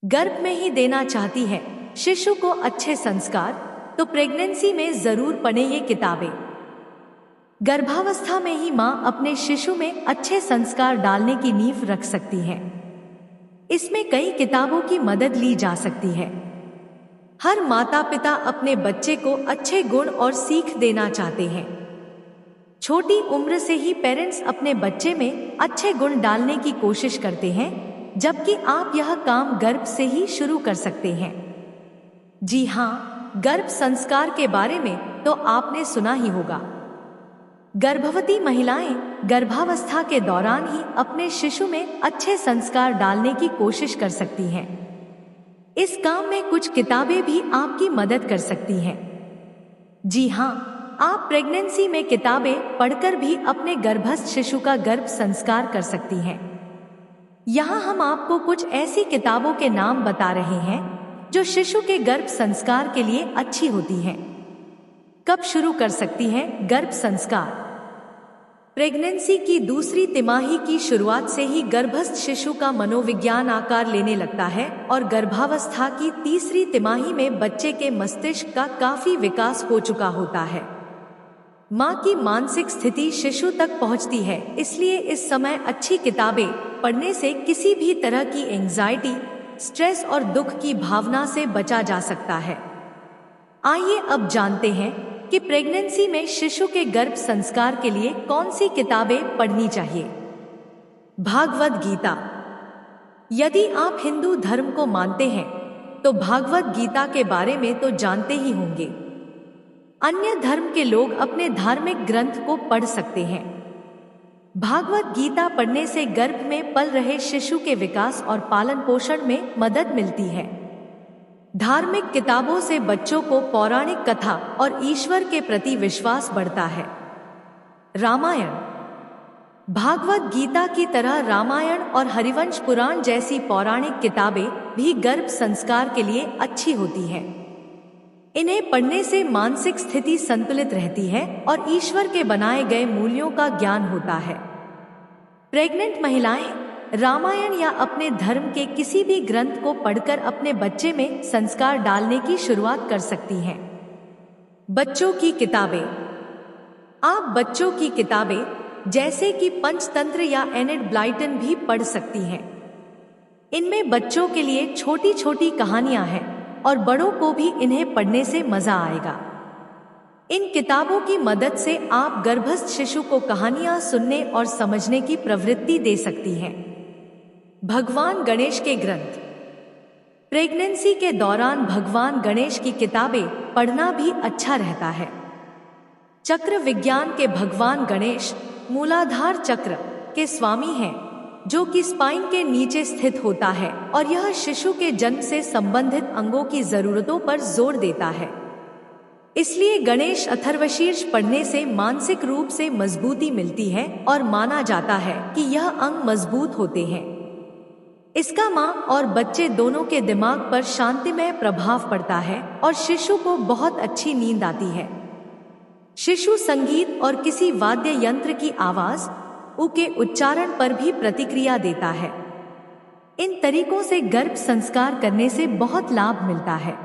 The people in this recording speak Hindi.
गर्भ में ही देना चाहती है शिशु को अच्छे संस्कार, तो प्रेगनेंसी में जरूर पढ़ें ये किताबें। गर्भावस्था में ही माँ अपने शिशु में अच्छे संस्कार डालने की नींव रख सकती है। इसमें कई किताबों की मदद ली जा सकती है। हर माता पिता अपने बच्चे को अच्छे गुण और सीख देना चाहते हैं। छोटी उम्र से ही पेरेंट्स अपने बच्चे में अच्छे गुण डालने की कोशिश करते हैं, जबकि आप यह काम गर्भ से ही शुरू कर सकते हैं। जी हाँ, गर्भ संस्कार के बारे में तो आपने सुना ही होगा। गर्भवती महिलाएं गर्भावस्था के दौरान ही अपने शिशु में अच्छे संस्कार डालने की कोशिश कर सकती हैं। इस काम में कुछ किताबें भी आपकी मदद कर सकती हैं। जी हाँ, आप प्रेगनेंसी में किताबें पढ़कर भी अपने गर्भस्थ शिशु का गर्भ संस्कार कर सकती हैं। यहाँ हम आपको कुछ ऐसी किताबों के नाम बता रहे हैं जो शिशु के गर्भ संस्कार के लिए अच्छी होती हैं। कब शुरू कर सकती हैं गर्भ संस्कार? प्रेगनेंसी की दूसरी तिमाही की शुरुआत से ही गर्भस्थ शिशु का मनोविज्ञान आकार लेने लगता है और गर्भावस्था की तीसरी तिमाही में बच्चे के मस्तिष्क का काफी विकास हो चुका होता है। माँ की मानसिक स्थिति शिशु तक पहुँचती है, इसलिए इस समय अच्छी किताबें पढ़ने से किसी भी तरह की एंजाइटी, स्ट्रेस और दुख की भावना से बचा जा सकता है। आइए अब जानते हैं कि प्रेगनेंसी में शिशु के गर्भ संस्कार के लिए कौन सी किताबें पढ़नी चाहिए। भागवत गीता। यदि आप हिंदू धर्म को मानते हैं तो भागवत गीता के बारे में तो जानते ही होंगे। अन्य धर्म के लोग अपने धार्मिक ग्रंथ को पढ़ सकते हैं। भागवत गीता पढ़ने से गर्भ में पल रहे शिशु के विकास और पालन पोषण में मदद मिलती है। धार्मिक किताबों से बच्चों को पौराणिक कथा और ईश्वर के प्रति विश्वास बढ़ता है। रामायण। भागवत गीता की तरह रामायण और हरिवंश पुराण जैसी पौराणिक किताबें भी गर्भ संस्कार के लिए अच्छी होती हैं। इन्हें पढ़ने से मानसिक स्थिति संतुलित रहती है और ईश्वर के बनाए गए मूल्यों का ज्ञान होता है। प्रेग्नेंट महिलाएं रामायण या अपने धर्म के किसी भी ग्रंथ को पढ़कर अपने बच्चे में संस्कार डालने की शुरुआत कर सकती हैं। बच्चों की किताबें। आप बच्चों की किताबें जैसे कि पंचतंत्र या एनिड ब्लाइटन भी पढ़ सकती हैं। इनमें बच्चों के लिए छोटी छोटी कहानियां हैं और बड़ों को भी इन्हें पढ़ने से मजा आएगा। इन किताबों की मदद से आप गर्भस्थ शिशु को कहानियां सुनने और समझने की प्रवृत्ति दे सकती हैं। भगवान गणेश के ग्रंथ। प्रेगनेंसी के दौरान भगवान गणेश की किताबें पढ़ना भी अच्छा रहता है। चक्र विज्ञान के भगवान गणेश मूलाधार चक्र के स्वामी हैं, जो कि स्पाइन के नीचे स्थित होता है और यह शिशु के जन्म से संबंधित अंगों की जरूरतों पर जोर देता है। इसलिए गणेश अथर्वशीर्ष पढ़ने से मानसिक रूप से मजबूती मिलती है और माना जाता है कि यह अंग मजबूत होते हैं। इसका माँ और बच्चे दोनों के दिमाग पर शांतिमय प्रभाव पड़ता है और शिशु को बहुत अच्छी नींद आती है। शिशु संगीत और किसी वाद्य यंत्र की आवाज उ के उच्चारण पर भी प्रतिक्रिया देता है। इन तरीकों से गर्भ संस्कार करने से बहुत लाभ मिलता है।